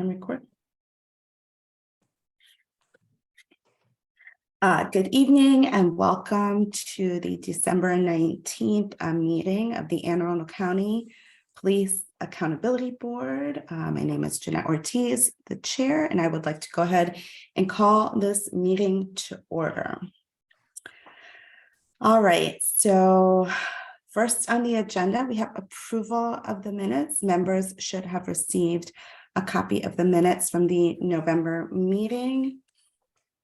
on record. Good evening and welcome to the December 19th meeting of the Anne Arundel County Police Accountability Board. My name is Jeanette Ortiz, the chair, and I would like to go ahead and call this meeting to order. All right, so first on the agenda, we have approval of the minutes. Members should have received a copy of the minutes from the November meeting.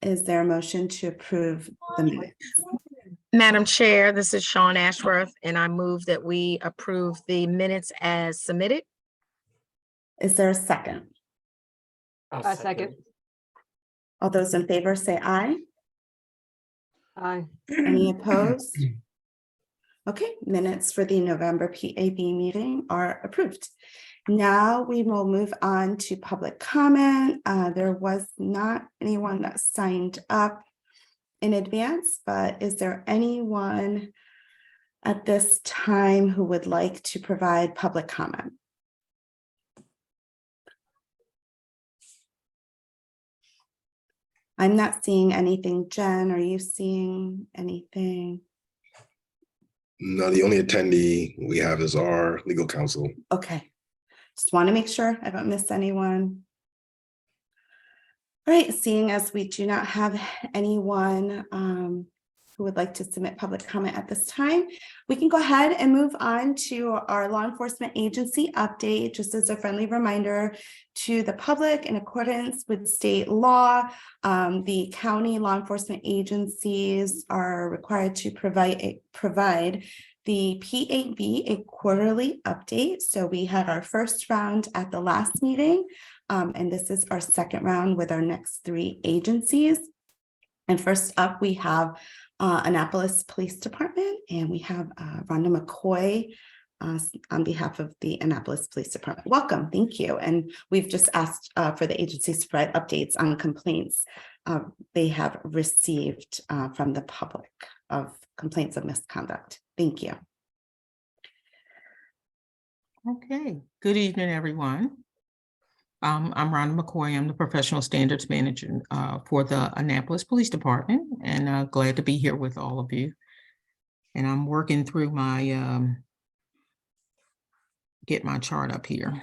Is there a motion to approve the minutes? Madam Chair, this is Sean Ashworth, and I move that we approve the minutes as submitted. Is there a second? A second. All those in favor say aye. Aye. Any opposed? Okay, minutes for the November PAB meeting are approved. Now we will move on to public comment. There was not anyone that signed up in advance, but is there anyone at this time who would like to provide public comment? I'm not seeing anything. Jen, are you seeing anything? No, the only attendee we have is our legal counsel. Okay, just want to make sure I don't miss anyone. All right, seeing as we do not have anyone who would like to submit public comment at this time, we can go ahead and move on to our law enforcement agency update. Just as a friendly reminder to the public, in accordance with state law, the county law enforcement agencies are required to provide the PAB a quarterly update. So we had our first round at the last meeting, and this is our second round with our next three agencies. And first up, we have Annapolis Police Department, and we have Rhonda McCoy on behalf of the Annapolis Police Department. Welcome, thank you. And we've just asked for the agencies to provide updates on complaints they have received from the public of complaints of misconduct. Thank you. Okay, good evening, everyone. I'm Rhonda McCoy. I'm the Professional Standards Manager for the Annapolis Police Department, and glad to be here with all of you. And I'm working through my, get my chart up here.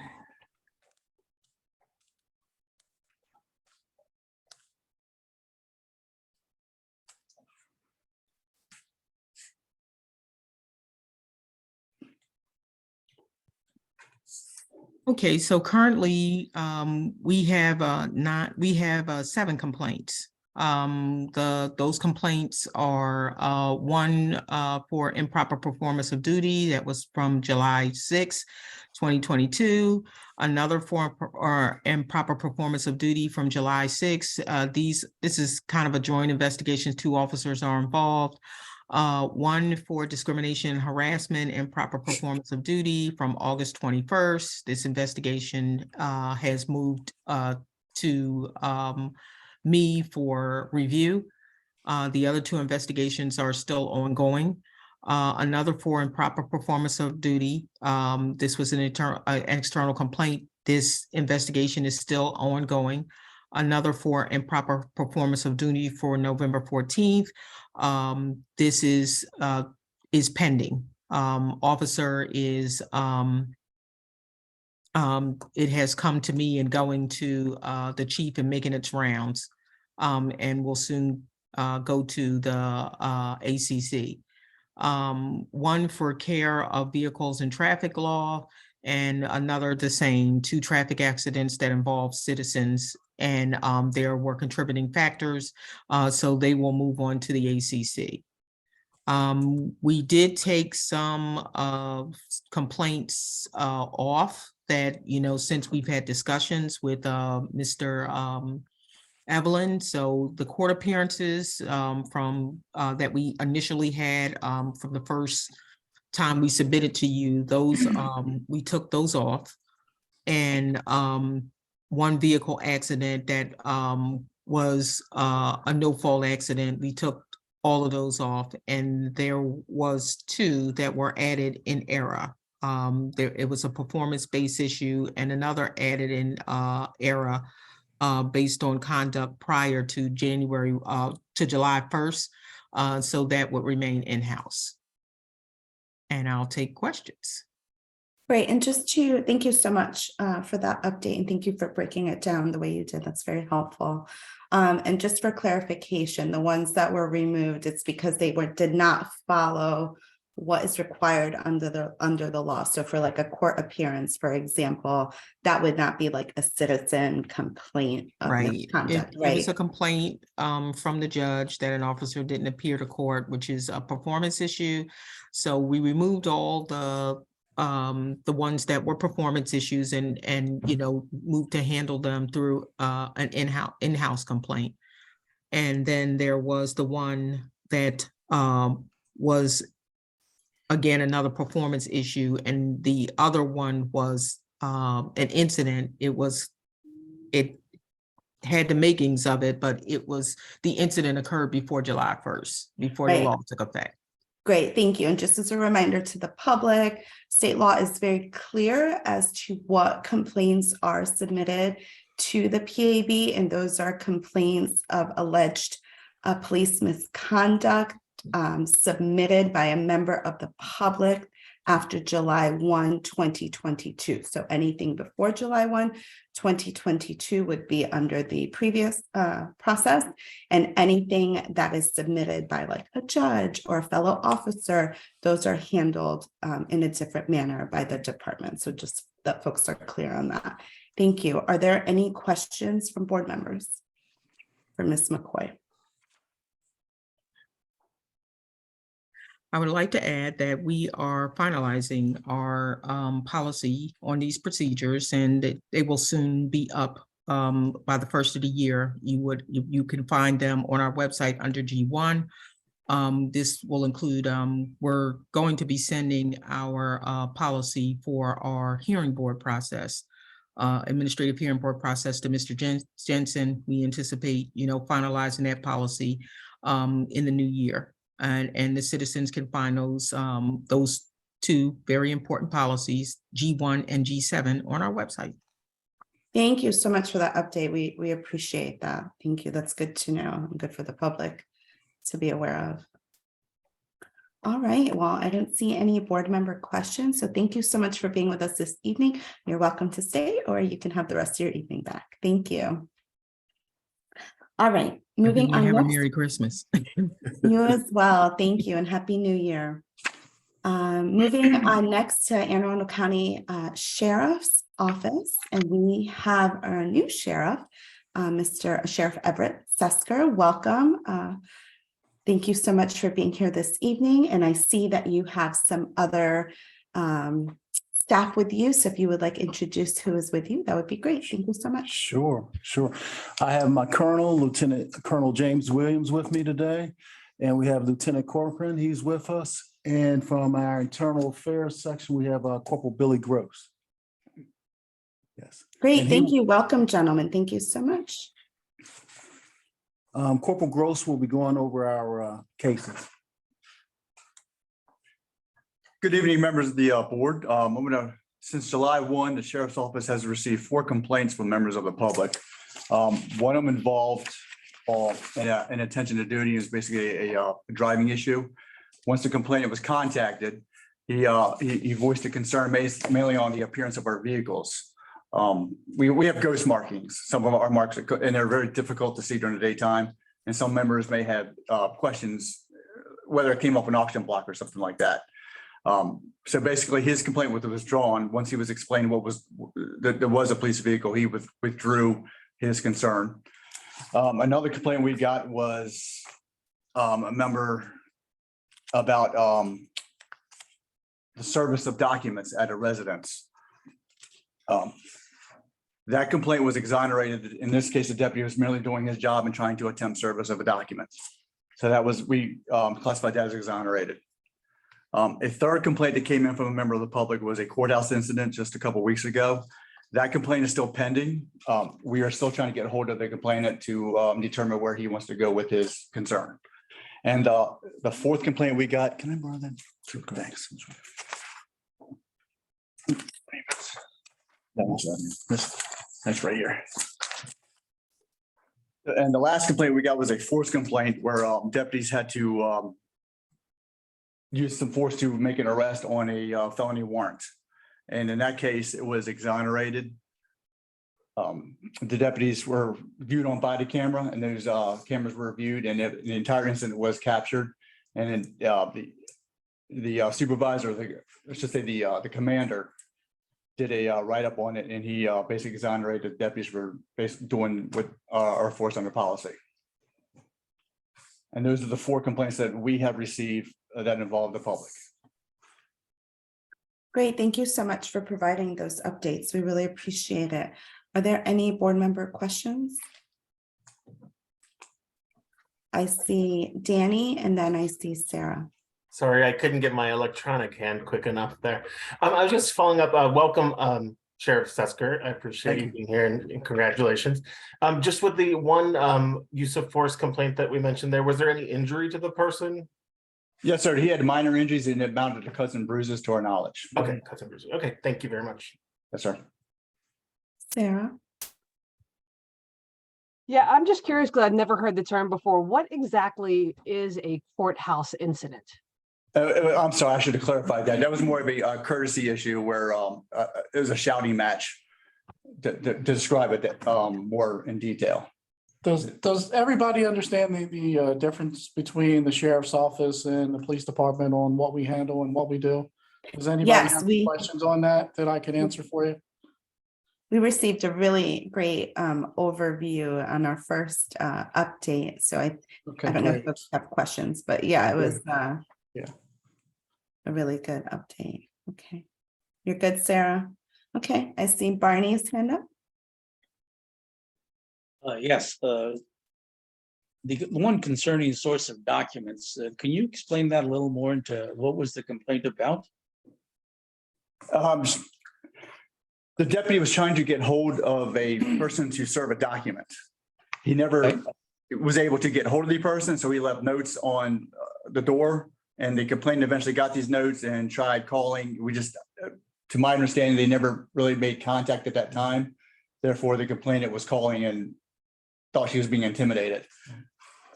Okay, so currently we have 7 complaints. Those complaints are one for improper performance of duty that was from July 6, 2022. Another for improper performance of duty from July 6. This is kind of a joint investigation. 2 officers are involved. One for discrimination and harassment and improper performance of duty from August 21st. This investigation has moved to me for review. The other 2 investigations are still ongoing. Another for improper performance of duty. This was an external complaint. This investigation is still ongoing. Another for improper performance of duty for November 14th. This is pending. Officer is it has come to me and going to the chief and making its rounds, and will soon go to the ACC. One for care of vehicles and traffic law, and another the same, 2 traffic accidents that involve citizens, and there were contributing factors, so they will move on to the ACC. We did take some complaints off that, since we've had discussions with Mr. Evelyn. So the court appearances from that we initially had from the first time we submitted to you, those we took those off. And one vehicle accident that was a no-fault accident, we took all of those off, and there was 2 that were added in error. it was a performance-based issue, and another added in error based on conduct prior to July 1st. So that would remain in-house. And I'll take questions. Great. And thank you so much for that update, and thank you for breaking it down the way you did. That's very helpful. And just for clarification, the ones that were removed, it's because they did not follow what is required under the law. So for like a court appearance, for example, that would not be like a citizen complaint of Right. misconduct, It right? was a complaint from the judge that an officer didn't appear to court, which is a performance issue. So we removed all the ones that were performance issues and moved to handle them through an in-house complaint. And then there was the one that was again another performance issue, and the other one was an incident. It had the makings of it, but the incident occurred before July 1st, before the Right. law took effect. Great, thank you. And just as a reminder to the public, state law is very clear as to what complaints are submitted to the PAB, and those are complaints of alleged police misconduct submitted by a member of the public after July 1, 2022. So anything before July 1, 2022 would be under the previous process, and anything that is submitted by like a judge or a fellow officer, those are handled in a different manner by the department. So just that folks are clear on that. Thank you. Are there any questions from board members for Ms. McCoy? I would like to add that we are finalizing our policy on these procedures, and they will soon be up by the first of the year. You can find them on our website under G1. This will include, we're going to be sending our policy for our hearing board process, administrative hearing board process to Mr. Jensen. We anticipate, finalizing that policy in the new year. And the citizens can find those two very important policies, G1 and G7, on our website. Thank you so much for that update. We appreciate that. Thank you. That's good to know and good for the public to be aware of. All right. Well, I don't see any board member questions. So thank you so much for being with us this evening. You're welcome to stay, or you can have the rest of your evening back. Thank you. All right. Moving on. Have a Merry Christmas. You as well. Thank you, and Happy New Year. Moving on next to Anne Arundel County Sheriff's Office, and we have our new sheriff, Mr. Sheriff Everett Sesker. Welcome. Thank you so much for being here this evening. And I see that you have some other staff with you. So if you would like to introduce who is with you, that would be great. Thank you so much. Sure. I have my Colonel, Lieutenant Colonel James Williams with me today. And we have Lieutenant Corcoran, he's with us. And from our internal affairs section, we have Corporal Billy Gross. Yes. Great. Thank you. Welcome, gentlemen. Thank you so much. Corporal Gross will be going over our cases. Good evening, members of the board. Since July 1, the Sheriff's Office has received 4 complaints from members of the public. One of them involved an attention to duty, is basically a driving issue. Once the complainant was contacted, he voiced a concern mainly on the appearance of our vehicles. We have ghost markings, some of our marks, and they're very difficult to see during the daytime. And some members may have questions whether it came up an auction block or something like that. So basically his complaint was withdrawn once he was explained that there was a police vehicle. He withdrew his concern. Another complaint we got was a member about the service of documents at a residence. That complaint was exonerated. In this case, the deputy was merely doing his job and trying to attempt service of a document. So we classified that as exonerated. A third complaint that came in from a member of the public was a courthouse incident just a couple of weeks ago. That complaint is still pending. We are still trying to get a hold of the complainant to determine where he wants to go with his concern. And the fourth complaint we got, can I borrow that? Thanks. That's right here. And the last complaint we got was a force complaint where deputies had to use some force to make an arrest on a felony warrant. And in that case, it was exonerated. The deputies were viewed on body camera and those cameras were viewed and the entire incident was captured. And then the supervisor, let's just say the commander did a write-up on it and he basically exonerated the deputies for basically doing what our force under policy. And those are the 4 complaints that we have received that involve the public. Great, thank you so much for providing those updates. We really appreciate it. Are there any board member questions? I see Danny and then I see Sarah. Sorry, I couldn't get my electronic hand quick enough there. I was just following up. Welcome, Sheriff Sesker. I appreciate you being here and congratulations. Just with the one use of force complaint that we mentioned there, was there any injury to the person? Yes, sir. He had minor injuries and it amounted to cuts and bruises to our knowledge. Okay, cuts and bruises. Okay, thank you very much. Yes, sir. Sarah? Yeah, I'm just curious because I've never heard the term before. What exactly is a courthouse incident? I'm sorry, I should have clarified that. That was more of a courtesy issue where it was a shouting match to describe it more in detail. Does everybody understand the difference between the sheriff's office and the police department on what we handle and what we do? Does anybody Yes, have any questions on that I can answer for you? We received a really great overview on our first update. So I don't know if you have questions, but yeah, it was a really good update. Okay. You're good, Sarah. Okay, I see Barney's hand up. Yes, the one concerning source of documents, can you explain that a little more into what was the complaint about? The deputy was trying to get hold of a person to serve a document. He never was able to get hold of the person, so he left notes on the door and the complainant eventually got these notes and tried calling. We just, to my understanding, they never really made contact at that time. Therefore, the complainant was calling and thought she was being intimidated.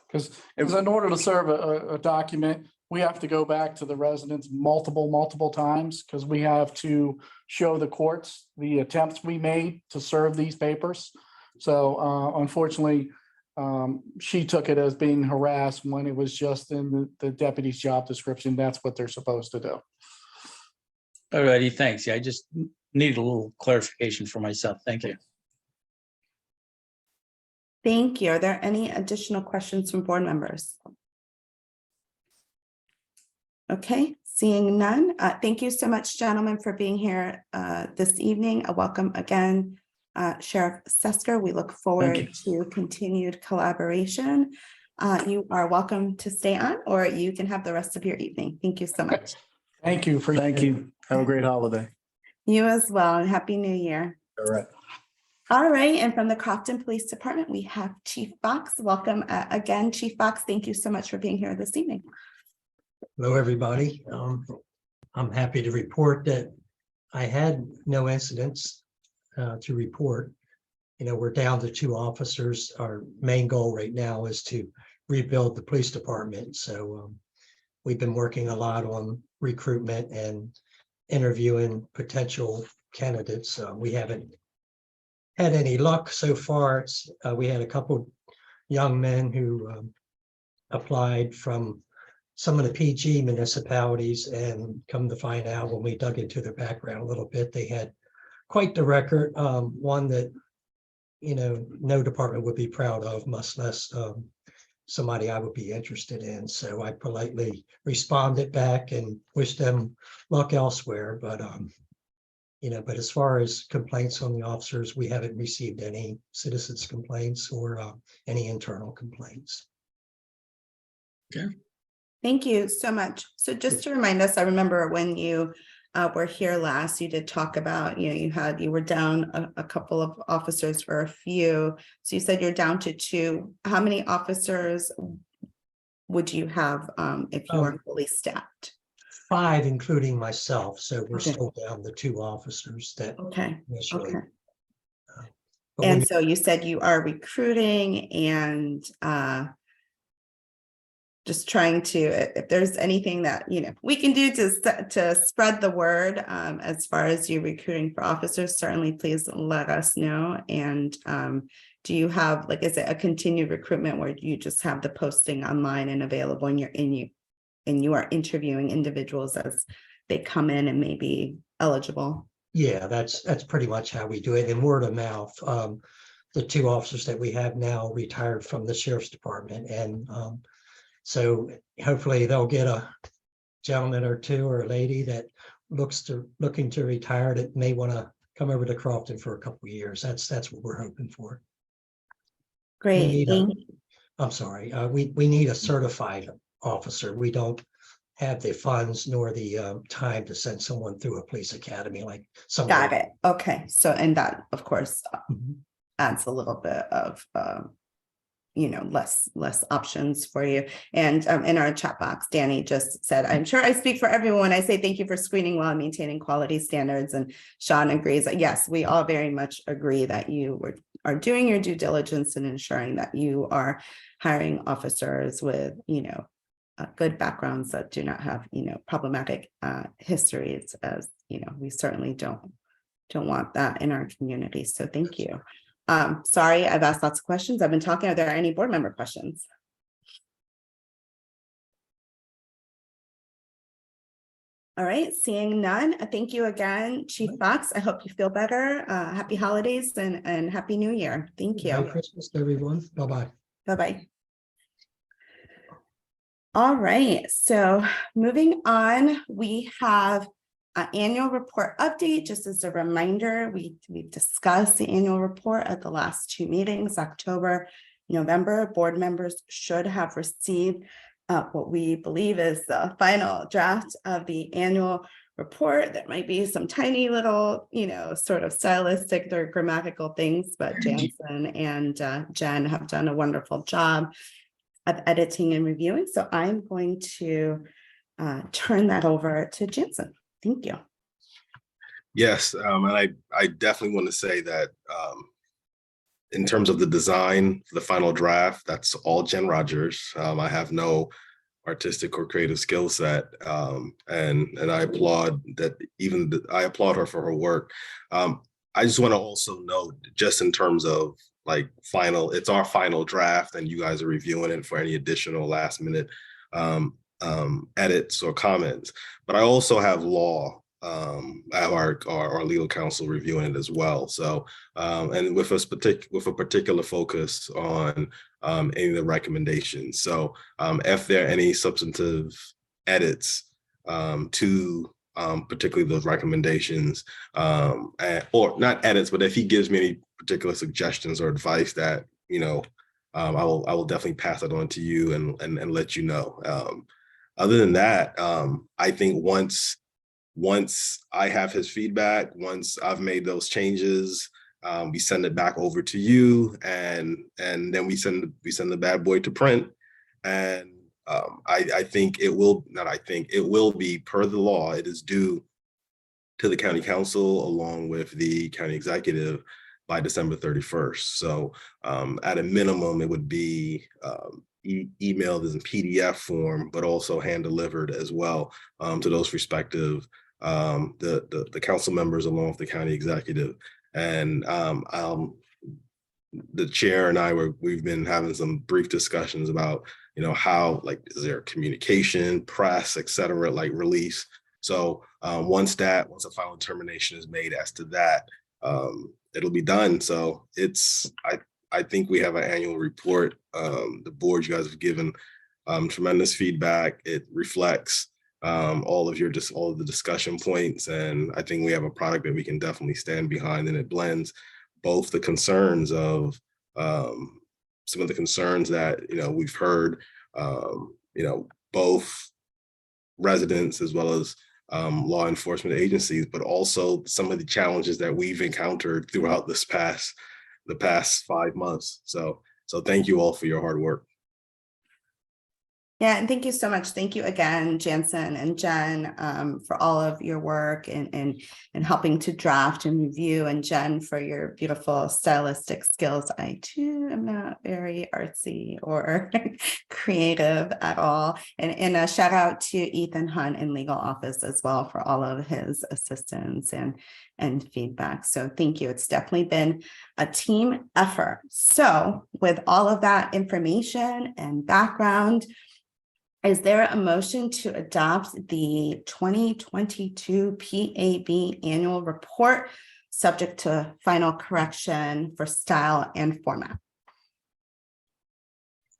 Because in order to serve a document, we have to go back to the residents multiple times because we have to show the courts the attempts we made to serve these papers. So unfortunately, she took it as being harassed when it was just in the deputy's job description. That's what they're supposed to do. All righty, thanks. Yeah, I just need a little clarification for myself. Thank you. Thank you. Are there any additional questions from board members? Okay, seeing none. Thank you so much, gentlemen, for being here this evening. Welcome again, Sheriff Sesker. We look forward to continued collaboration. You are welcome to stay on, or you can have the rest of your evening. Thank you so much. Thank you. Thank you. Have a great holiday. You as well, and Happy New Year. All right. All right, and from the Crofton Police Department, we have Chief Fox. Welcome again, Chief Fox. Thank you so much for being here this evening. Hello, everybody. I'm happy to report that I had no incidents to report. You know, we're down to 2 officers. Our main goal right now is to rebuild the police department. So we've been working a lot on recruitment and interviewing potential candidates. We haven't had any luck so far. We had a couple young men who applied from some of the PG municipalities, and come to find out when we dug into their background a little bit, they had quite the record, one that, you know, no department would be proud of, much less somebody I would be interested in. So I politely responded back and wished them luck elsewhere. But you know, but as far as complaints on the officers, we haven't received any citizens complaints or any internal complaints. Okay. Thank you so much. So just to remind us, I remember when you were here last, you did talk about, you know, you were down a couple of officers for a few. So you said you're down to 2. How many officers would you have if you were fully staffed? 5, including myself, so we're Okay. still down to 2 officers that Okay, initially. okay. But And we- so you said you are recruiting and just trying to, if there's anything that, we can do to spread the word as far as you recruiting for officers, certainly please let us know. And do you have, like, is it a continued recruitment where you just have the posting online and available and you are interviewing individuals as they come in and may be eligible? Yeah, that's pretty much how we do it, and word of mouth. The 2 officers that we have now retired from the sheriff's department, and so hopefully they'll get a gentleman or 2 or a lady that looking to retire that may want to come over to Crofton for a couple of years. That's what we're hoping for. Great. need a- Thank you. I'm sorry, we need a certified officer. We don't have the funds nor the time to send someone through a police academy like some. Got it. Okay. So, and that, of course, Mhm. adds a little bit of, less options for you. And in our chat box, Danny just said, I'm sure I speak for everyone when I say thank you for screening well and maintaining quality standards. And Sean agrees that, yes, we all very much agree that you are doing your due diligence and ensuring that you are hiring officers with, good backgrounds that do not have, problematic histories, as, we certainly don't want that in our community. So thank you. Sorry, I've asked lots of questions. I've been talking. Are there any board member questions? All right, seeing none. Thank you again, Chief Fox. I hope you feel better. Happy holidays and Happy New Year. Thank Merry you. Christmas, everyone. Bye-bye. Bye-bye. All right, so moving on, we have an annual report update. Just as a reminder, we've discussed the annual report at the last 2 meetings, October, November. Board members should have received what we believe is the final draft of the annual report. There might be some tiny little, sort of stylistic or grammatical things, but Jansen and Jen have done a wonderful job of editing and reviewing. So I'm going to turn that over to Jansen. Thank you. Yes, and I definitely want to say that in terms of the design, the final draft, that's all Jen Rogers. I have no artistic or creative skill set, and I applaud that. I applaud her for her work. I just want to also note, just in terms of like it's our final draft, and you guys are reviewing it for any additional last minute edits or comments. But I also have law. I have our legal counsel reviewing it as well. So, and with a particular focus on any of the recommendations. So, if there are any substantive edits to particularly those recommendations, or not edits, but if he gives me any particular suggestions or advice that I will definitely pass it on to you and let you know. Other than that, I think once I have his feedback, once I've made those changes, we send it back over to you, and then we send the bad boy to print. And I think it will be, per the law, it is due to the county council along with the county executive by December 31st. So at a minimum, it would be emailed as a PDF form, but also hand delivered as well to those respective the council members along with the county executive. And the chair and we've been having some brief discussions about how, like, is there communication, press, et cetera, like release. So once a final determination is made as to that, it'll be done. So I think we have an annual report. The board, you guys have given tremendous feedback. It reflects all of the discussion points, and I think we have a product that we can definitely stand behind, and it blends both the concerns of some of the concerns that we've heard, both residents as well as law enforcement agencies, but also some of the challenges that we've encountered throughout the past 5 months. So thank you all for your hard work. Yeah, and thank you so much. Thank you again, Jansen and Jen, for all of your work and helping to draft and review, and Jen for your beautiful stylistic skills. I too am not very artsy or creative at all. And a shout out to Ethan Hunt in legal office as well for all of his assistance and feedback. So thank you. It's definitely been a team effort. So with all of that information and background, is there a motion to adopt the 2022 PAB annual report subject to final correction for style and format?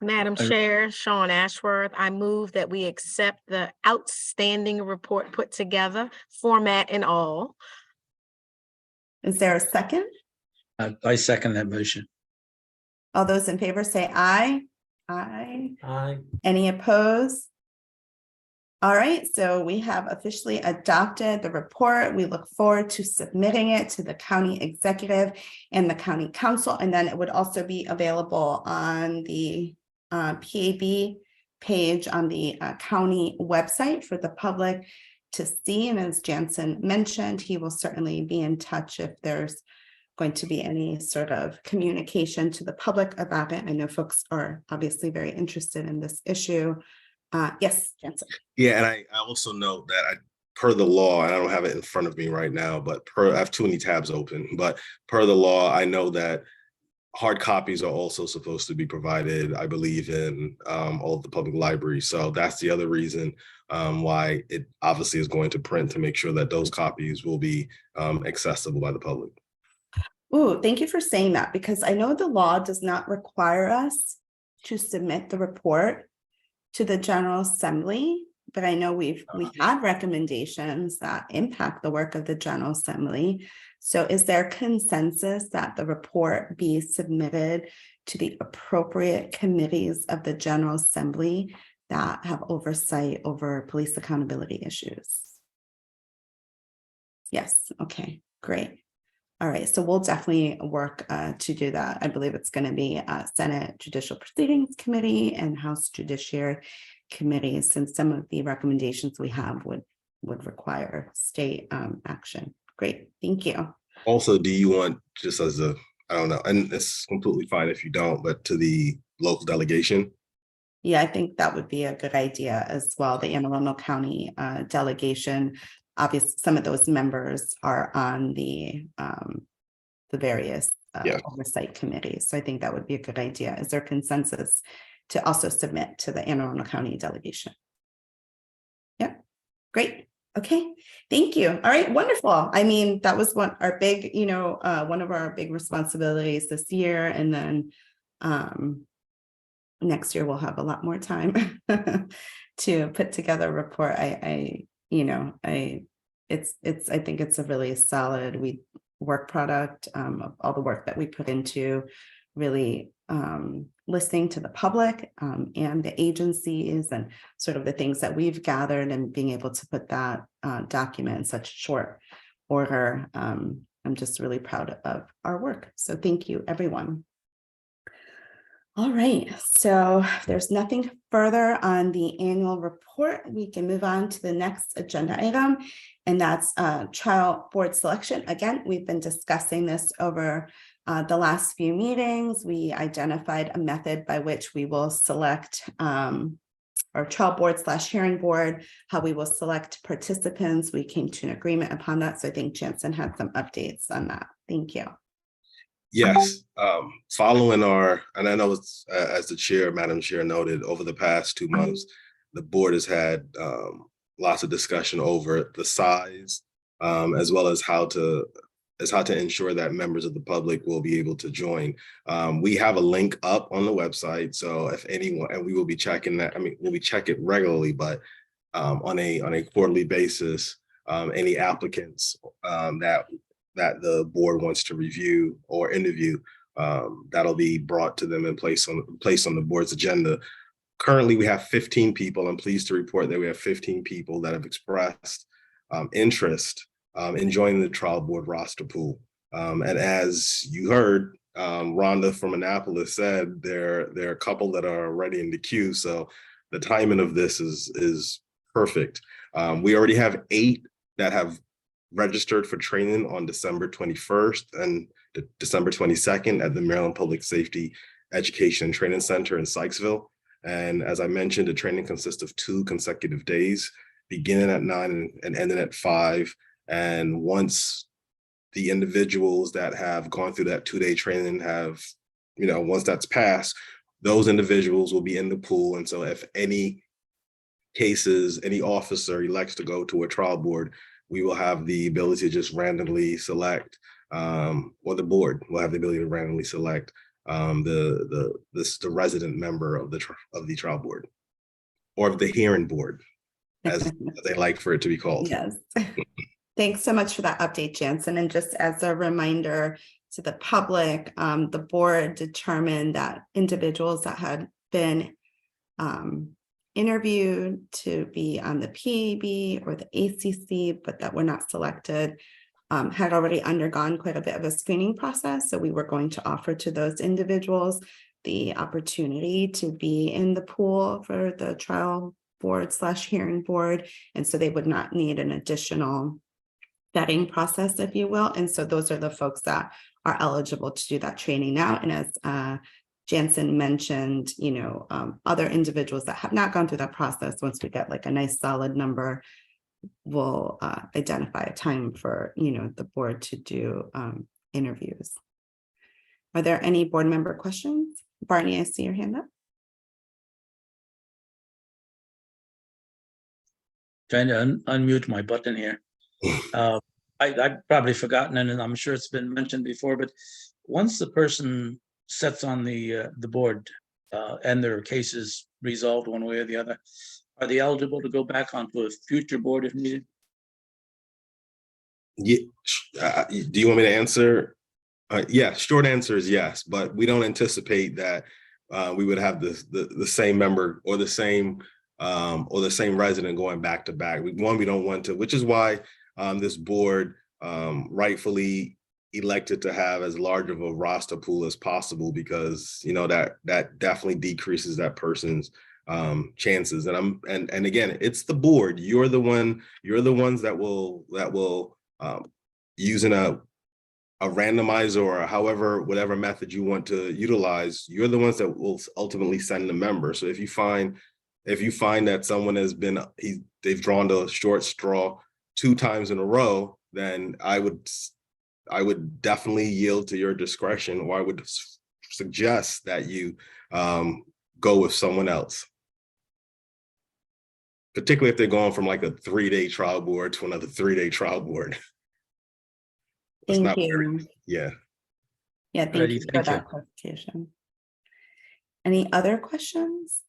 Madam Chair, Sean Ashworth, I move that we accept the outstanding report put together, format and all. Is there a second? I second that motion. All those in favor say aye. Aye. Aye. Any opposed? All right, so we have officially adopted the report. We look forward to submitting it to the county executive and the county council, and then it would also be available on the PAB page on the county website for the public to see. And as Jansen mentioned, he will certainly be in touch if there's going to be any sort of communication to the public about it. I know folks are obviously very interested in this issue. Yes, Jansen. Yeah, and I also note that per the law, and I don't have it in front of me right now, but I have too many tabs open, but per the law, I know that hard copies are also supposed to be provided, I believe, in all of the public libraries. So that's the other reason why it obviously is going to print, to make sure that those copies will be accessible by the public. Ooh, thank you for saying that, because I know the law does not require us to submit the report to the General Assembly, but I know we had recommendations that impact the work of the General Assembly. So is there consensus that the report be submitted to the appropriate committees of the General Assembly that have oversight over police accountability issues? Yes, okay, great. All right, so we'll definitely work to do that. I believe it's going to be Senate Judicial Proceedings Committee and House Judiciary Committee, since some of the recommendations we have would require state action. Great, thank you. Also, do you want, just as a, I don't know, and it's completely fine if you don't, but to the local delegation? Yeah, I think that would be a good idea as well. The Anne Arundel County delegation. Obviously, some of those members are on the various oversight committees. So I think that would be a good idea. Is there consensus to also submit to the Anne Arundel County delegation? Yeah, great. Okay, thank you. All right, wonderful. I mean, that was one our big, one of our big responsibilities this year, and then next year we'll have a lot more time to put together a report. I think it's a really solid work product of all the work that we put into really listening to the public and the agencies and sort of the things that we've gathered, and being able to put that document in such short order. I'm just really proud of our work. So thank you, everyone. All right, so if there's nothing further on the annual report, we can move on to the next agenda item, and that's trial board selection. Again, we've been discussing this over the last few meetings. We identified a method by which we will select our trial board / hearing board, how we will select participants. We came to an agreement upon that. So I think Jansen had some updates on that. Thank you. Yes, following and I know it's as the chair, Madam Chair noted, over the past 2 months, the board has had lots of discussion over the size, as well as how to ensure that members of the public will be able to join. We have a link up on the website, so if anyone, and we will be checking that. I mean, we'll be checking regularly, but on a quarterly basis, any applicants that the board wants to review or interview, that'll be brought to them and placed on the board's agenda. Currently, we have 15 people. I'm pleased to report that we have 15 people that have expressed interest in joining the trial board roster pool. And as you heard, Rhonda from Annapolis said there are a couple that are already in the queue. So the timing of this is perfect. We already have 8 that have registered for training on December 21st and December 22nd at the Maryland Public Safety Education and Training Center in Sykesville. And as I mentioned, the training consists of 2 consecutive days, beginning at 9 and ending at 5. And once the individuals that have gone through that 2-day training have, once that's passed, those individuals will be in the pool. And so if any cases, any officer elects to go to a trial board, we will have the ability to just randomly select, or the board will have the ability to randomly select the resident member of the trial board, or the hearing board, as they like for it to be called. Yes. Thanks so much for that update, Jansen. And just as a reminder to the public, the board determined that individuals that had been interviewed to be on the PAB or the ACC, but that were not selected, had already undergone quite a bit of a screening process. So we were going to offer to those individuals the opportunity to be in the pool for the trial board / hearing board. And so they would not need an additional vetting process, if you will. And so those are the folks that are eligible to do that training now. And as Jansen mentioned, other individuals that have not gone through that process, once we get like a nice solid number, we'll identify a time for, the board to do interviews. Are there any board member questions? Barney, I see your hand up. Trying to unmute my button here. I've probably forgotten, and I'm sure it's been mentioned before, but once the person sets on the board and their case is resolved one way or the other, are they eligible to go back onto a future board if needed? Yeah. Do you want me to answer? Yeah, short answer is yes, but we don't anticipate that we would have the same member or the same resident going back to back. We don't want to, which is why this board rightfully elected to have as large of a roster pool as possible, because that definitely decreases that person's chances. And again, it's the board. You're the ones that will using a randomizer or whatever method you want to utilize, you're the ones that will ultimately send the member. So if you find that someone they've drawn the short straw 2 times in a row, then I would definitely yield to your discretion, or I would suggest that you go with someone else. Particularly if they're going from like a 3-day trial board to another 3-day trial board. Thank you. Yeah. Yeah, thank you for that clarification. Any other questions?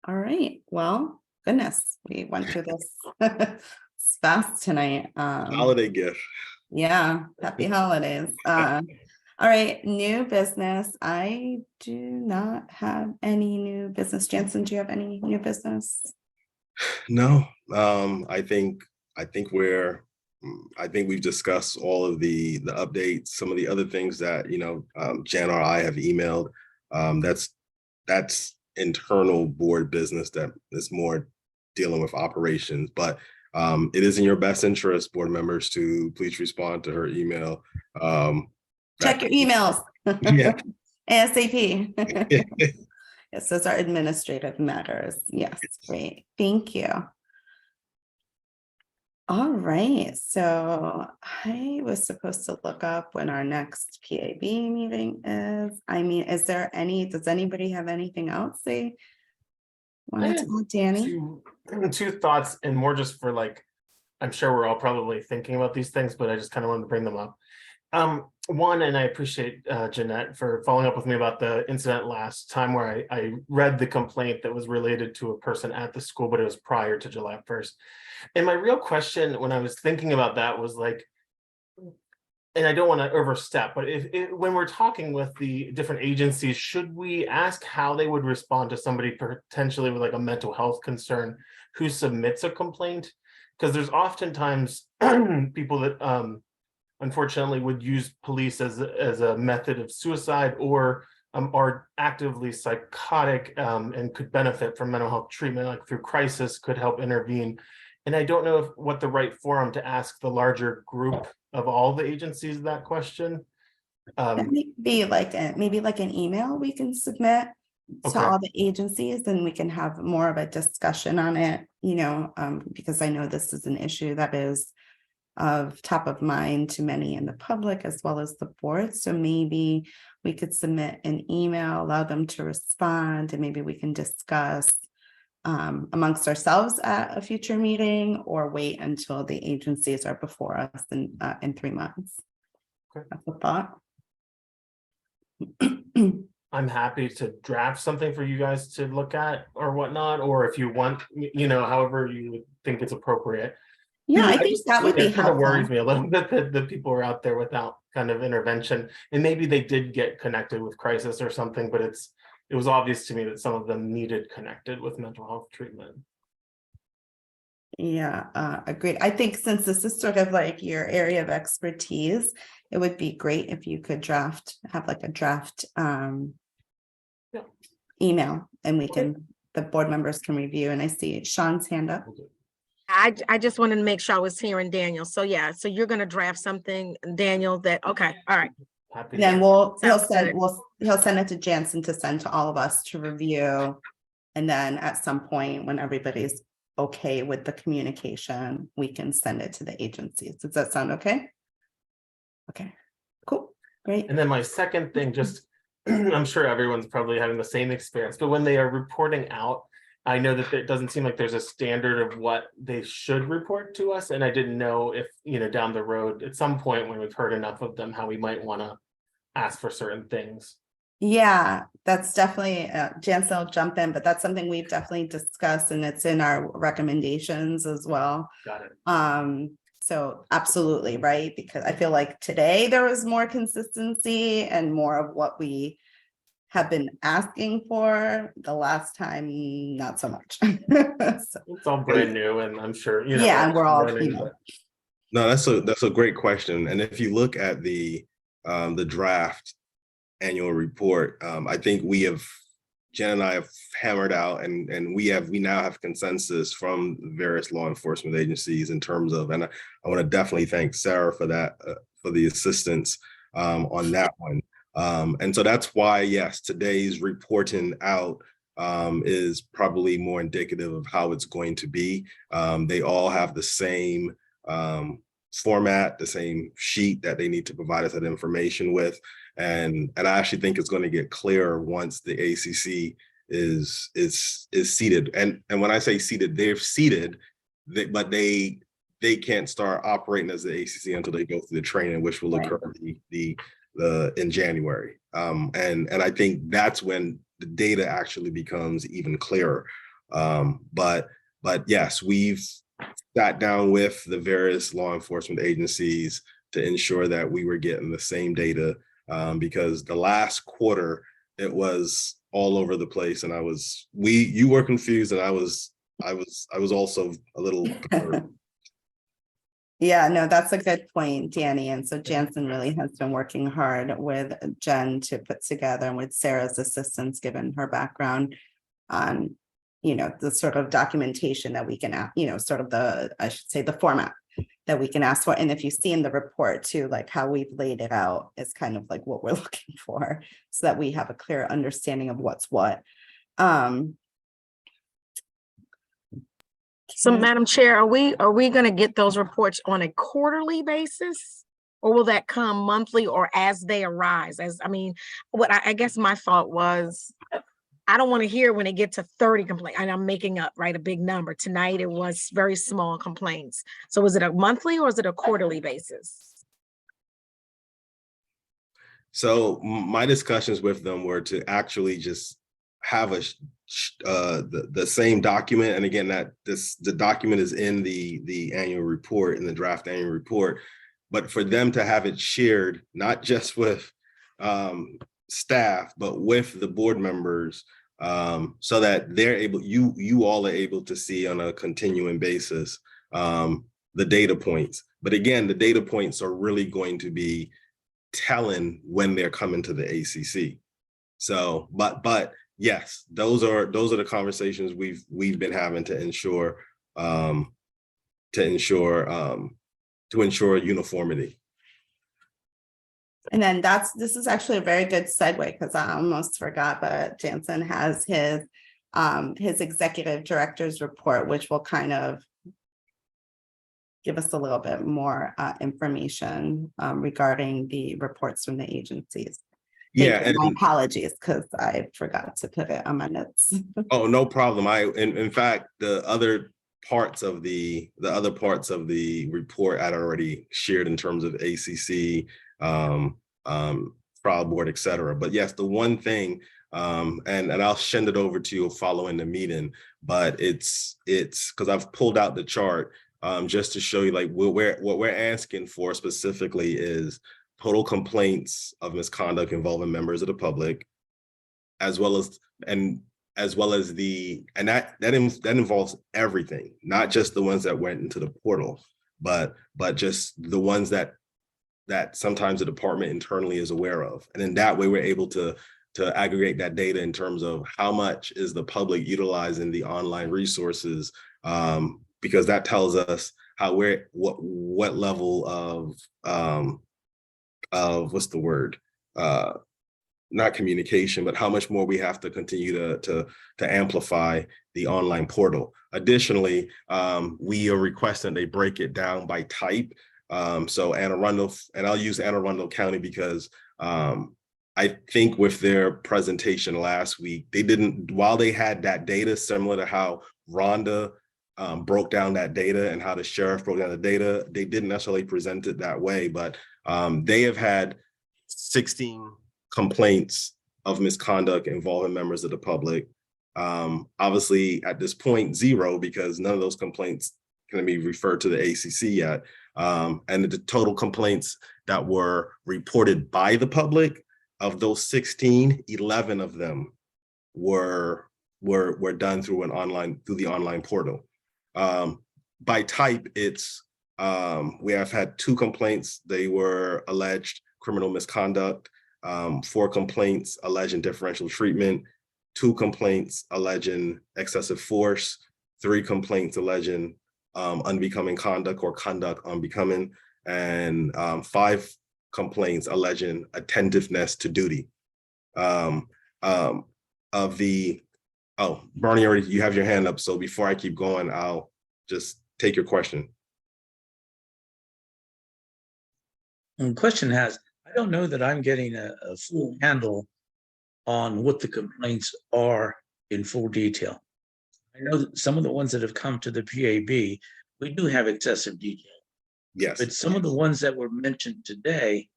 All right, well, goodness, we went through this fast tonight. Holiday gift. Yeah, happy holidays. All right, new business. I do not have any new business. Jansen, do you have any new business? No, I think we've discussed all of the updates. Some of the other things that Jan or I have emailed. That's internal board business that is more dealing with operations. But it is in your best interest, board members, to please respond to her email. Check your emails. Yeah. ASAP. Yes, those are administrative matters. Yes, great. Thank you. All right, so I was supposed to look up when our next PAB meeting is. Does anybody have anything else they wanted to add, Danny? Two thoughts, and more just for I'm sure we're all probably thinking about these things, but I just kind of wanted to bring them up. One, and I appreciate Jeanette for following up with me about the incident last time where I read the complaint that was related to a person at the school, but it was prior to July 1st. And my real question when I was thinking about that was and I don't want to overstep, but when we're talking with the different agencies, should we ask how they would respond to somebody potentially with a mental health concern who submits a complaint? Because there's oftentimes people that unfortunately would use police as a method of suicide or are actively psychotic and could benefit from mental health treatment, like through crisis, could help intervene. And I don't know what the right forum to ask the larger group of all the agencies that question. That may be like maybe like an email we can submit to Okay. all the agencies, and we can have more of a discussion on it, because I know this is an issue that is of top of mind to many in the public as well as the board. So maybe we could submit an email, allow them to respond, and maybe we can discuss amongst ourselves at a future meeting, or wait until the agencies are before us in 3 months. Okay. That's a thought. I'm happy to draft something for you guys to look at or whatnot, or if you want, however you would think it's appropriate. Yeah, I think that would be It kind of worries helpful. me a little bit that the people are out there without kind of intervention, and maybe they did get connected with crisis or something, but it was obvious to me that some of them needed connected with mental health treatment. Yeah, agreed. I think since this is sort of like your area of expertise, it would be great if you could have like a draft email, and the board members can review. And I see Sean's hand up. I just wanted to make sure I was hearing Daniel. So yeah, so you're gonna draft something, Daniel, okay, all right. Happy Then to- he'll send it to Jansen to send to all of us to review. And then at some point, when everybody's okay with the communication, we can send it to the agencies. Does that sound okay? Okay, cool, great. And then my second thing, just I'm sure everyone's probably having the same experience, but when they are reporting out, I know that it doesn't seem like there's a standard of what they should report to us. And I didn't know if, down the road, at some point when we've heard enough of them, how we might want to ask for certain things. Yeah, that's definitely, Jansen will jump in, but that's something we've definitely discussed, and it's in our recommendations as well. Got it. So absolutely, right? Because I feel like today there was more consistency and more of what we have been asking for. The last time, not so much. So, It's all brand new, and I'm sure, yeah, and we're all, learning, No, that's a great question. And if you look at the draft annual report, I think Jen and I have hammered out, and we now have consensus from various law enforcement agencies in terms of, and I want to definitely thank Sarah for that, for the assistance on that one. And so that's why, yes, today's reporting out is probably more indicative of how it's going to be. They all have the same format, the same sheet that they need to provide us that information with. And I actually think it's going to get clearer once the ACC is seated. And when I say seated, they're seated, but they can't start operating as the ACC until they go through the training, which will occur in January. And I think that's when the data actually becomes even clearer. But yes, we've sat down with the various law enforcement agencies to ensure that we were getting the same data, because the last quarter it was all over the place, and you were confused, and I was also a little perturbed. yeah, no, that's a good point, Danny. And so Jansen really has been working hard with Jen to put together, and with Sarah's assistance, given her background, on the sort of documentation that we can, sort of the format that we can ask for. And if you see in the report too, like how we've laid it out is kind of like what we're looking for, so that we have a clear understanding of what's what. So Madam Chair, are we going to get those reports on a quarterly basis? Or will that come monthly or as they arise? What I guess my thought was, I don't want to hear when they get to 30 complaints, and I'm making up, right, a big number. Tonight, it was very small complaints. So is it a monthly or is it a quarterly basis? So my discussions with them were to actually just have the same document. And again, the document is in the annual report, in the draft annual report, but for them to have it shared, not just with staff, but with the board members, so that they're able, you all are able to see on a continuing basis the data points. But again, the data points are really going to be telling when they're coming to the ACC. So, but yes, those are the conversations we've been having to ensure uniformity. And then this is actually a very good segue, because I almost forgot, but Jansen has his executive director's report, which will kind of give us a little bit more information regarding the reports from the agencies. Yeah, and my apologies, because I forgot to put it on my notes. Oh, no problem. In fact, the other parts of the report I'd already shared in terms of ACC, trial board, et cetera. But yes, the one thing, and I'll send it over to you following the meeting, but it's because I've pulled out the chart just to show you like what we're asking for specifically is total complaints of misconduct involving members of the public, as well as that involves everything, not just the ones that went into the portal, but just the ones that sometimes the department internally is aware of. And in that way, we're able to aggregate that data in terms of how much is the public utilizing the online resources, because that tells us what level of what's the word? Not communication, but how much more we have to continue to amplify the online portal. Additionally, we are requesting they break it down by type. So Anne Arundel, and I'll use Anne Arundel County because I think with their presentation last week, they didn't, while they had that data similar to how Rhonda broke down that data and how the sheriff broke down the data, they didn't necessarily present it that way, but they have had 16 complaints of misconduct involving members of the public. Obviously, at this point, 0, because none of those complaints can be referred to the ACC yet. And the total complaints that were reported by the public, of those 16, 11 of them were done through the online portal. By type, it's we have had 2 complaints. They were alleged criminal misconduct, 4 complaints alleging differential treatment, 2 complaints alleging excessive force, 3 complaints alleging unbecoming conduct or conduct unbecoming, and 5 complaints alleging attentiveness to duty. Bernie, already you have your hand up, so before I keep going, I'll just take your question. And the question has, I don't know that I'm getting a full handle on what the complaints are in full detail. I know that some of the ones that have come to the PAB, we do have excessive detail. Yes. But some of the ones that were mentioned today,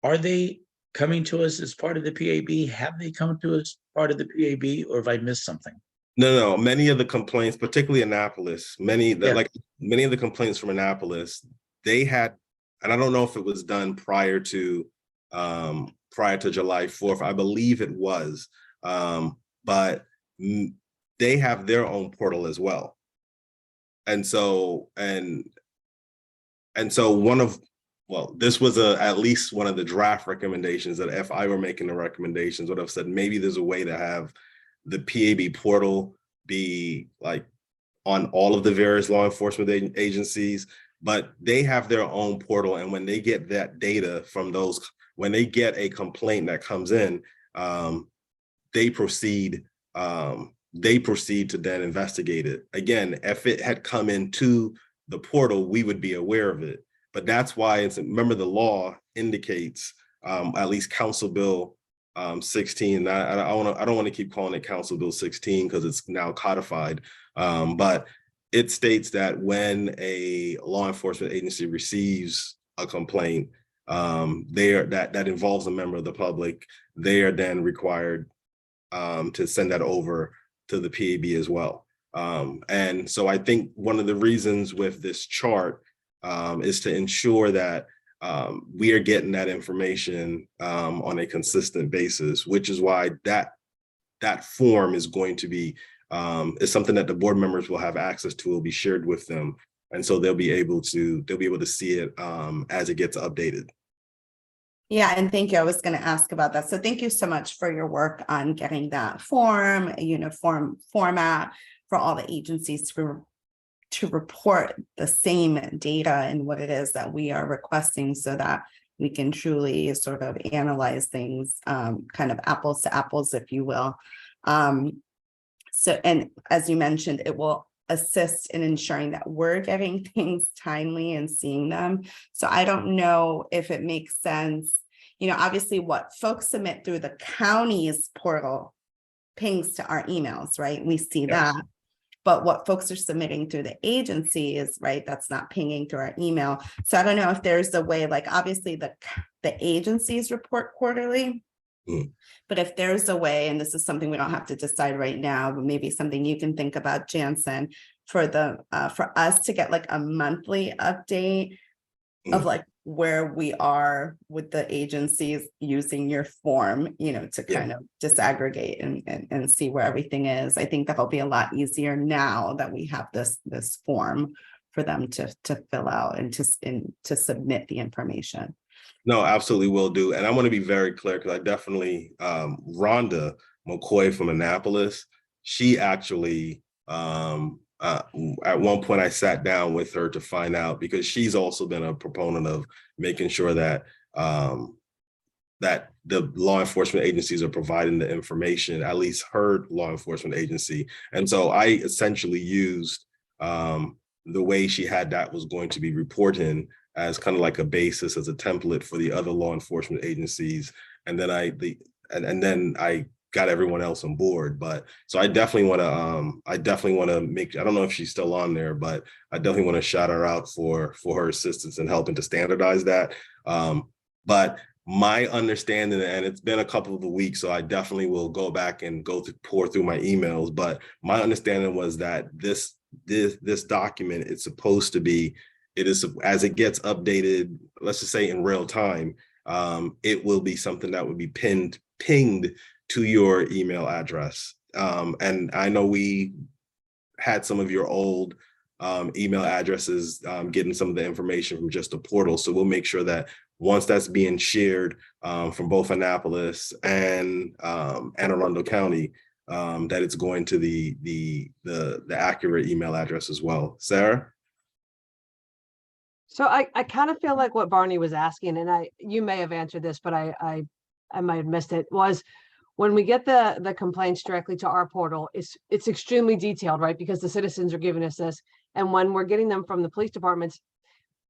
are they coming to us as part of the PAB? Have they come to us part of the PAB, or have I missed something? No. Many of the complaints, particularly Annapolis, many of the complaints from Annapolis, they had, and I don't know if it was done prior to July 4th. I believe it was, but they have their own portal as well. And so this was at least one of the draft recommendations that if I were making the recommendations, would have said maybe there's a way to have the PAB portal be like on all of the various law enforcement agencies, but they have their own portal. And when they get that data from those, when they get a complaint that comes in, they proceed to then investigate it. Again, if it had come into the portal, we would be aware of it. But that's why remember the law indicates, at least Council Bill 16. I don't want to keep calling it Council Bill 16 because it's now codified. But it states that when a law enforcement agency receives a complaint that involves a member of the public, they are then required to send that over to the PAB as well. And so I think one of the reasons with this chart is to ensure that we are getting that information on a consistent basis, which is why that form is going to be is something that the board members will have access to, will be shared with them, and so they'll be able to see it as it gets updated. Yeah, and thank you. I was going to ask about that. So thank you so much for your work on getting that form, a uniform format for all the agencies to report the same data and what it is that we are requesting so that we can truly sort of analyze things, kind of apples to apples, if you will. So, and as you mentioned, it will assist in ensuring that we're getting things timely and seeing them. So I don't know if it makes sense, obviously what folks submit through the county's portal pings to our emails, right? We see Yes. that. But what folks are submitting through the agency is, right, that's not pinging through our email. So I don't know if there's a way, like obviously the agencies report quarterly. But if there's a way, and this is something we don't have to decide right now, but maybe something you can think about, Jansen, for us to get like a monthly update of like where we are with the agencies using your form, to kind of disaggregate and see where everything is. I think that'll be a lot easier now that we have this form for them to fill out and to submit the information. No, absolutely will do. And I want to be very clear because I definitely, Rhonda McCoy from Annapolis, she actually, at one point I sat down with her to find out, because she's also been a proponent of making sure that that the law enforcement agencies are providing the information, at least her law enforcement agency. And so I essentially used the way she had that was going to be reporting as kind of like a basis, as a template for the other law enforcement agencies. And then I got everyone else on board. But so I definitely want to make, I don't know if she's still on there, but I definitely want to shout her out for her assistance in helping to standardize that. But my understanding, and it's been a couple of weeks, so I definitely will go back and pour through my emails. But my understanding was that this document, it's supposed to be, it is, as it gets updated, let's just say in real time, it will be something that would be pinged to your email address. And I know we had some of your old email addresses getting some of the information from just the portal. So we'll make sure that once that's being shared from both Annapolis and Anne Arundel County, that it's going to the accurate email address as well. Sarah? So I kind of feel like what Barney was asking, and you may have answered this, but I might have missed it, was when we get the complaints directly to our portal, it's extremely detailed, right? Because the citizens are giving us this. And when we're getting them from the police departments,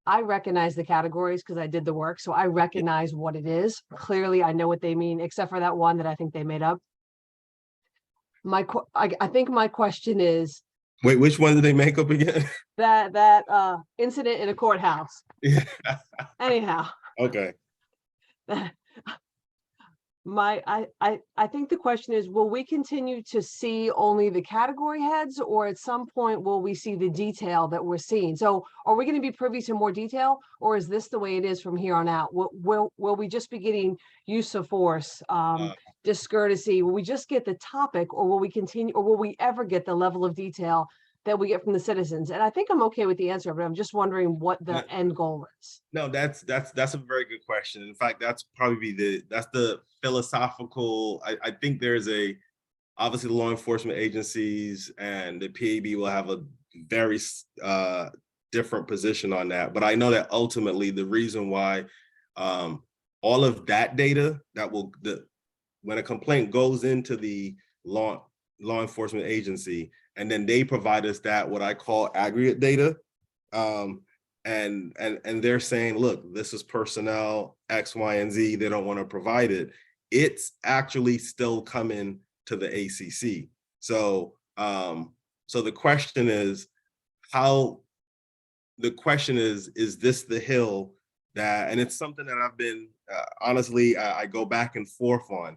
I recognize the categories because I did the work. So I recognize what it is. Clearly, I know what they mean, except for that one that I think they made up. I think my question is, wait, which one did they make up again? that incident in a courthouse. Yeah. Anyhow. Okay. I think the question is, will we continue to see only the category heads, or at some point will we see the detail that we're seeing? So are we going to be privy to more detail, or is this the way it is from here on out? Will we just be getting use of force, discourtesy? Will we just get the topic, or will we continue, or will we ever get the level of detail that we get from the citizens? And I think I'm okay with the answer, but I'm just wondering what the end goal is. No, that's a very good question. In fact, that's probably the philosophical. I think there's obviously the law enforcement agencies and the PAB will have a very different position on that. But I know that ultimately the reason why all of that data when a complaint goes into the law enforcement agency, and then they provide us that what I call aggregate data, and they're saying, look, this is personnel X, Y, and Z. They don't want to provide it. It's actually still coming to the ACC. So the question is, is this the hill that? And it's something that I've been honestly, I go back and forth on,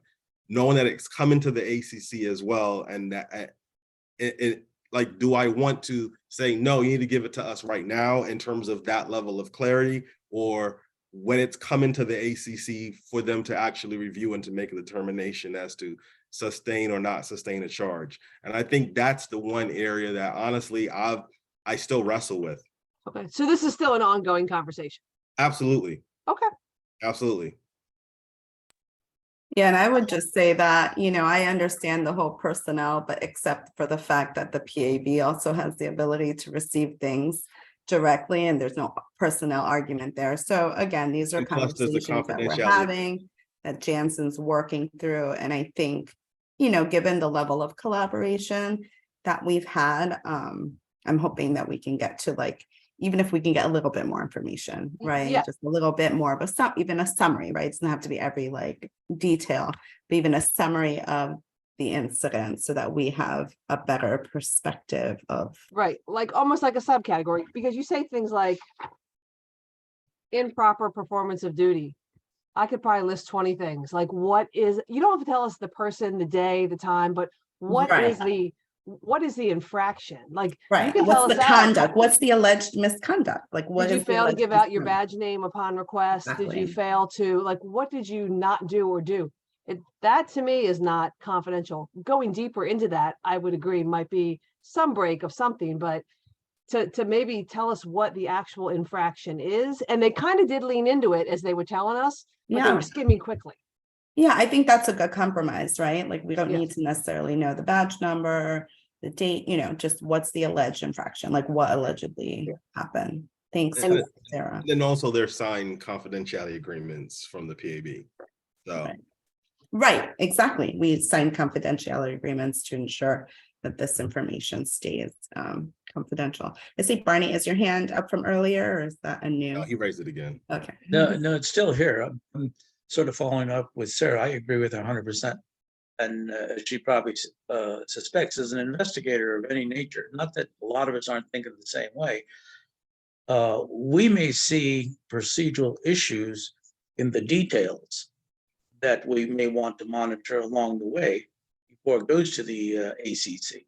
knowing that it's coming to the ACC as well, and that like, do I want to say, no, you need to give it to us right now in terms of that level of clarity, or when it's coming to the ACC for them to actually review and to make a determination as to sustain or not sustain a charge? And I think that's the one area that honestly I still wrestle with. Okay, so this is still an ongoing conversation. Absolutely. Okay. Absolutely. Yeah, and I would just say that, I understand the whole personnel, but except for the fact that the PAB also has the ability to receive things directly and there's no personnel argument there. So again, these are And plus there's a conversations that we're confidentiality. having, that Jansen's working through. And I think, given the level of collaboration that we've had, I'm hoping that we can get to even if we can get a little bit more information, right? Yeah. Just a little bit more, but even a summary, right? It doesn't have to be every detail, but even a summary of the incident so that we have a better perspective of. Right, almost like a subcategory, because you say things like improper performance of duty. I could probably list 20 things. What is, you don't have to tell us the person, the day, the time, but what is the infraction? You Right, can tell what's us the that. conduct? What's the alleged misconduct? Did you fail to give out your badge name upon request? Did you Exactly. fail to, what did you not do or do? That to me is not confidential. Going deeper into that, I would agree, might be some break of something, but to maybe tell us what the actual infraction is. And they kind of did lean into it as they were telling us, but they Yeah. were skimming quickly. Yeah, I think that's a good compromise, right? We don't need Yes. to necessarily know the badge number, the date, just what's the alleged infraction, what allegedly happened. Thanks, And Sarah. then also there's signed confidentiality agreements from the PAB. So. Right, exactly. We signed confidentiality agreements to ensure that this information stays confidential. I see, Barney, is your hand up from earlier, or is that a new? No, he raised it again. Okay. No, it's still here. I'm sort of following up with Sarah. I agree with her 100%. And she probably suspects, as an investigator of any nature, not that a lot of us aren't thinking the same way, we may see procedural issues in the details that we may want to monitor along the way before it goes to the ACC.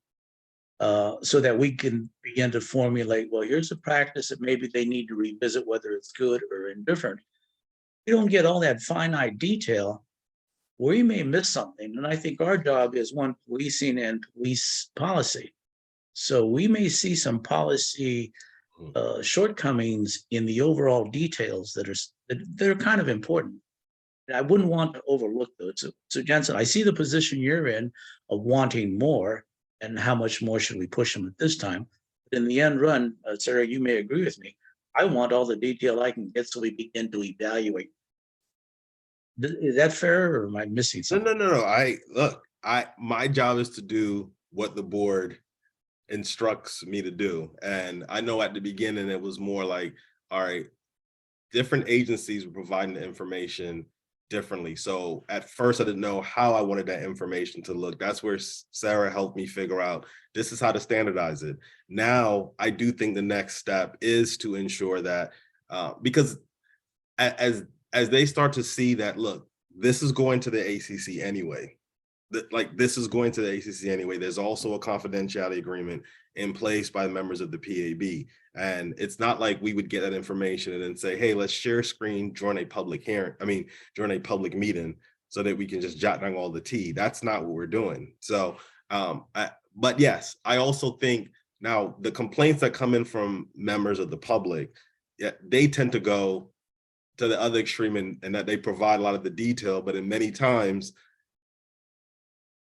So that we can begin to formulate, well, here's a practice that maybe they need to revisit whether it's good or indifferent. You don't get all that finite detail, we may miss something. And I think our job is one, policing and police policy. So we may see some policy shortcomings in the overall details that are kind of important. And I wouldn't want to overlook those. So Jensen, I see the position you're in of wanting more, and how much more should we push them at this time? But in the end run, Sarah, you may agree with me. I want all the detail I can get so we begin to evaluate. Is that fair, or am I missing something? No. My job is to do what the board instructs me to do. And I know at the beginning, it was more like, all right, different agencies were providing the information differently. So at first I didn't know how I wanted that information to look. That's where Sarah helped me figure out, this is how to standardize it. Now, I do think the next step is to ensure that, because as they start to see that, look, this is going to the ACC anyway. This is going to the ACC anyway. There's also a confidentiality agreement in place by members of the PAB. And it's not like we would get that information and then say, hey, let's share screen during a public meeting so that we can just jot down all the tea. That's not what we're doing. So, but yes, I also think now the complaints that come in from members of the public, they tend to go to the other extreme and that they provide a lot of the detail, but in many times,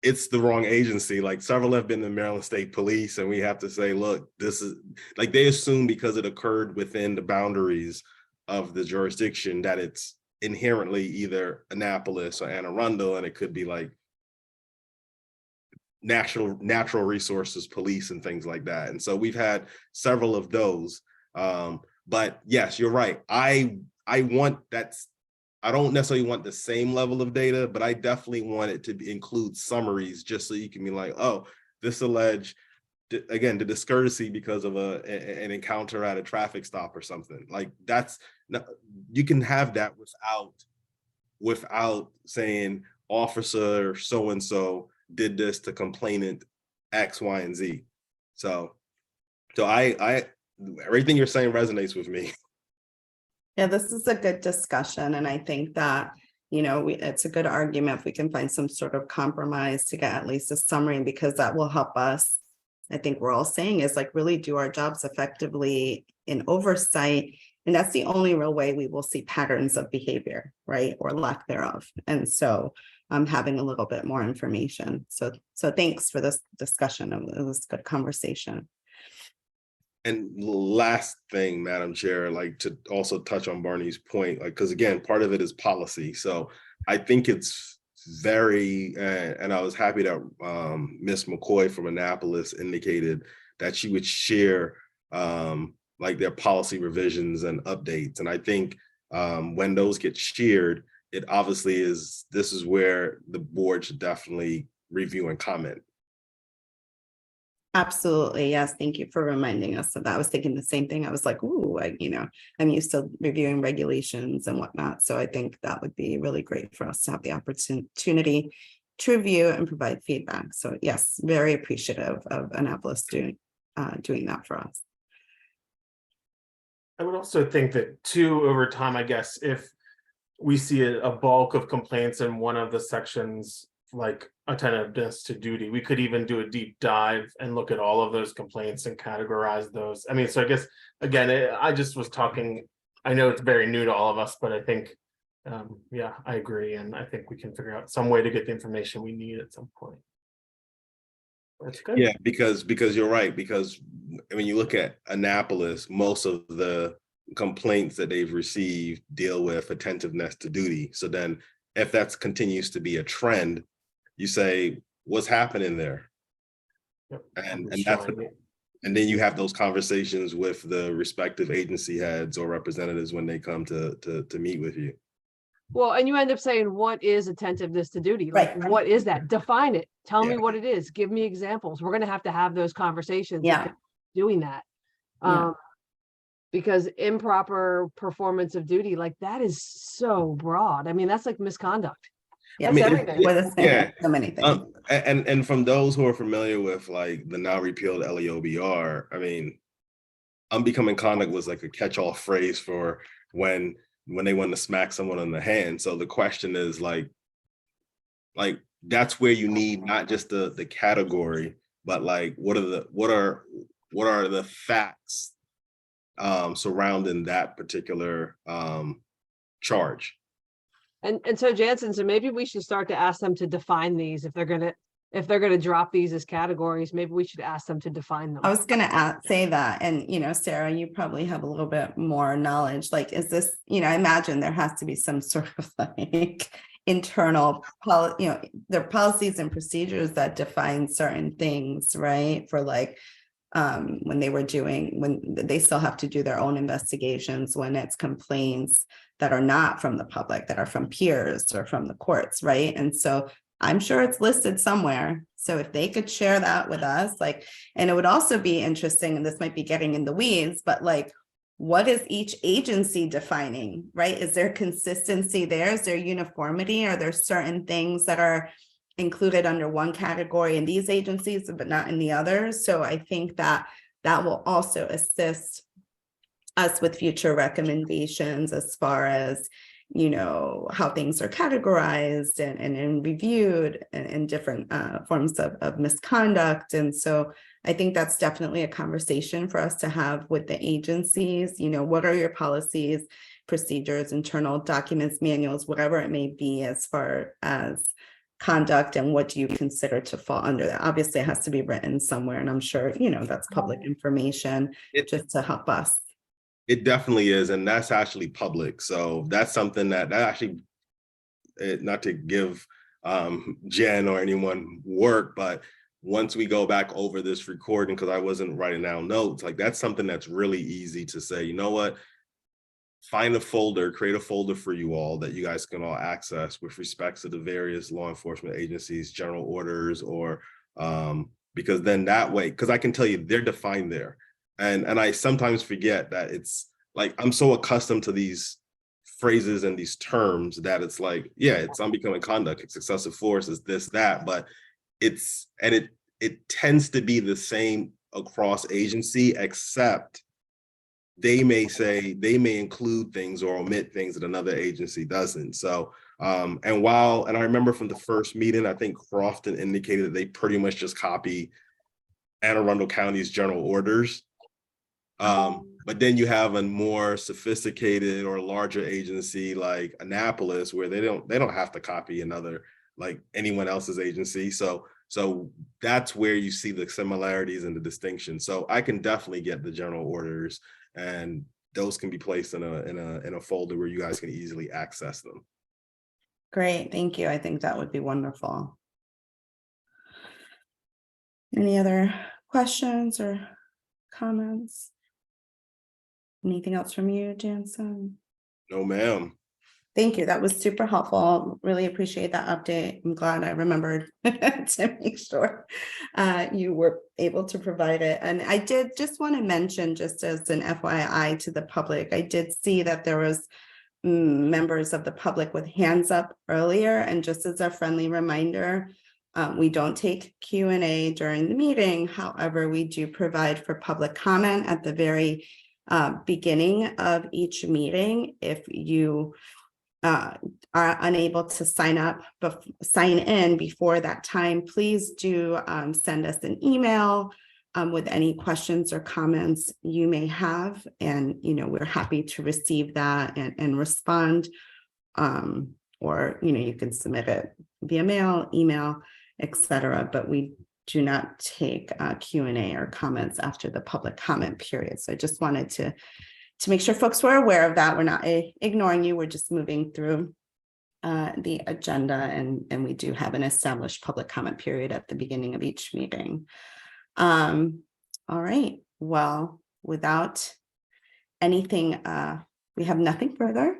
it's the wrong agency. Like several have been the Maryland State Police, and we have to say, look, this is like, they assume because it occurred within the boundaries of the jurisdiction that it's inherently either Annapolis or Anne Arundel, and it could be like natural resources police and things like that. And so we've had several of those. But yes, you're right. I don't necessarily want the same level of data, but I definitely want it to include summaries just so you can be like, oh, this alleged, again, the discourtesy because of an encounter at a traffic stop or something. Like you can have that without saying officer so-and-so did this to complainant X, Y, and Z. So I everything you're saying resonates with me. Yeah, this is a good discussion. And I think that, it's a good argument if we can find some sort of compromise to get at least a summary, because that will help us. I think we're all saying is really do our jobs effectively in oversight. And that's the only real way we will see patterns of behavior, right? Or lack thereof. And so having a little bit more information. So thanks for this discussion. It was a good conversation. And last thing, Madam Chair, like to also touch on Barney's point, like, because again, part of it is policy. So I think it's very, and I was happy that Ms. McCoy from Annapolis indicated that she would share like their policy revisions and updates. And I think when those get shared, it obviously is, this is where the board should definitely review and comment. Absolutely. Yes. Thank you for reminding us of that. I was thinking the same thing. I was like, ooh, I'm used to reviewing regulations and whatnot. So I think that would be really great for us to have the opportunity to review and provide feedback. So yes, very appreciative of Annapolis doing that for us. I would also think that too, over time, I guess, if we see a bulk of complaints in one of the sections, like attentiveness to duty, we could even do a deep dive and look at all of those complaints and categorize those. I mean, so I guess, again, I just was talking, I know it's very new to all of us, but I think, yeah, I agree. And I think we can figure out some way to get the information we need at some point. That's good. Yeah, because you're right, because when you look at Annapolis, most of the complaints that they've received deal with attentiveness to duty. So then if that continues to be a trend, you say, what's happening there? Yep. And then you have those conversations with the respective agency heads or representatives when they come to meet with you. Well, and you end up saying, what is attentiveness to duty? Like, what is that? Define it. Tell me what it is. Give me examples. We're going to have those conversations. Yeah. Doing that. Yeah. Because improper performance of duty, like that is so broad. I mean, that's like misconduct. Yeah, I mean, everything. So many things. And from those who are familiar with like the now repealed LEOBR, I mean, unbecoming conduct was like a catch-all phrase for when they want to smack someone on the hand. So the question is like that's where you need not just the category, but like what are the facts surrounding that particular charge. And so Jansen, so maybe we should start to ask them to define these if they're gonna drop these as categories. Maybe we should ask them to define them. I was going to say that, and Sarah, you probably have a little bit more knowledge. Like, is this, I imagine there has to be some sort of like internal there are policies and procedures that define certain things, right? For like when they still have to do their own investigations when it's complaints that are not from the public, that are from peers or from the courts, right? And so I'm sure it's listed somewhere. So if they could share that with us, and it would also be interesting, and this might be getting in the weeds, but like, what is each agency defining, right? Is there consistency there? Is there uniformity? Are there certain things that are included under one category in these agencies, but not in the others? So I think that will also assist us with future recommendations as far as, how things are categorized and reviewed in different forms of misconduct. And so I think that's definitely a conversation for us to have with the agencies. What are your policies, procedures, internal documents, manuals, whatever it may be, as far as conduct, and what do you consider to fall under that? Obviously, it has to be written somewhere, and I'm sure, that's public information just to help us. It definitely is, and that's actually public. So that's something that actually, not to give Jen or anyone work, but once we go back over this recording, because I wasn't writing down notes, like that's something that's really easy to say, you know what? Find a folder, create a folder for you all that you guys can all access with respect to the various law enforcement agencies, general orders, or because then that way, because I can tell you they're defined there. And I sometimes forget that it's like, I'm so accustomed to these phrases and these terms that it's like, yeah, it's unbecoming conduct, it's excessive force, it's this, that, but it tends to be the same across agency, except they may include things or omit things that another agency doesn't. So, and I remember from the first meeting, I think Crofton indicated that they pretty much just copy Anne Arundel County's general orders. But then you have a more sophisticated or larger agency like Annapolis, where they don't have to copy another like anyone else's agency. So that's where you see the similarities and the distinction. So I can definitely get the general orders, and those can be placed in a folder where you guys can easily access them. Great, thank you. I think that would be wonderful. Any other questions or comments? Anything else from you, Jansen? No, ma'am. Thank you. That was super helpful. Really appreciate that update. I'm glad I remembered to make sure you were able to provide it. And I did just want to mention, just as an FYI to the public, I did see that there was members of the public with hands up earlier. And just as a friendly reminder, we don't take Q&A during the meeting. However, we do provide for public comment at the very beginning of each meeting. If you are unable to sign in before that time, please do send us an email with any questions or comments you may have. And, we're happy to receive that and respond. Or, you can submit it via mail, email, etc. But we do not take Q&A or comments after the public comment period. So I just wanted to make sure folks were aware of that. We're not ignoring you. We're just moving through the agenda, and we do have an established public comment period at the beginning of each meeting. All right. Well, without anything, we have nothing further.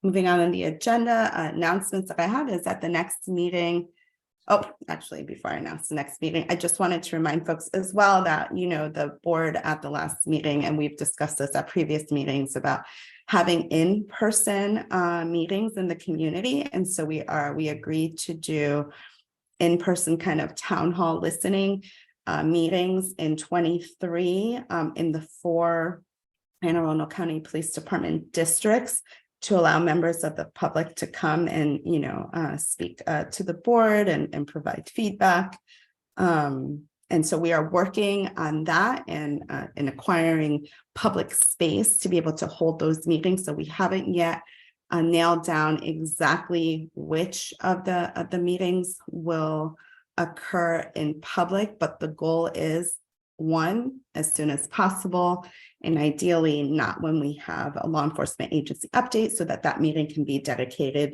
Moving on the agenda, announcements that I have is at the next meeting. Oh, actually, before I announce the next meeting, I just wanted to remind folks as well that, the board at the last meeting, and we've discussed this at previous meetings, about having in-person meetings in the community. And so we agreed to do in-person kind of town hall listening meetings in 23 in the 4 Anne Arundel County Police Department districts, to allow members of the public to come and, speak to the board and provide feedback. And so we are working on that and acquiring public space to be able to hold those meetings. So we haven't yet nailed down exactly which of the meetings will occur in public, but the goal is one, as soon as possible, and ideally not when we have a law enforcement agency update, so that meeting can be dedicated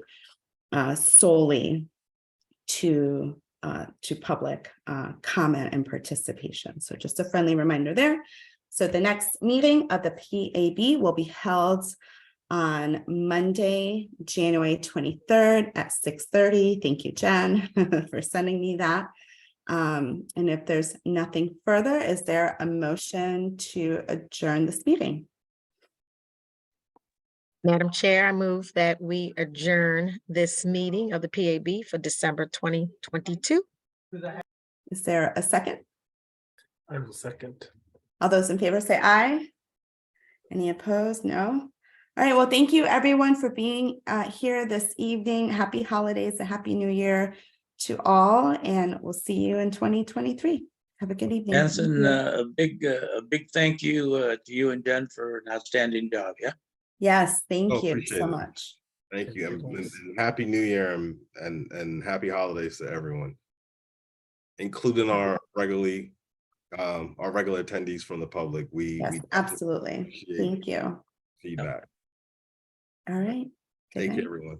solely to public comment and participation. So just a friendly reminder there. So the next meeting of the PAB will be held on Monday, January 23rd at 6:30. Thank you, Jen, for sending me that. And if there's nothing further, is there a motion to adjourn this meeting? Madam Chair, I move that we adjourn this meeting of the PAB for December 2022. Is there a second? I will second. All those in favor say aye. Any opposed? No. All right. Well, thank you everyone for being here this evening. Happy holidays and happy new year to all, and we'll see you in 2023. Have a good evening. Jansen, a big thank you to you and Jen for an outstanding job. Yeah. Yes, thank you Appreciate so it. much. Thank you, and happy new year, and happy holidays to everyone, including our regular attendees from the public. Yes, absolutely. Thank you. Feedback. All right. Good Take night. care, everyone.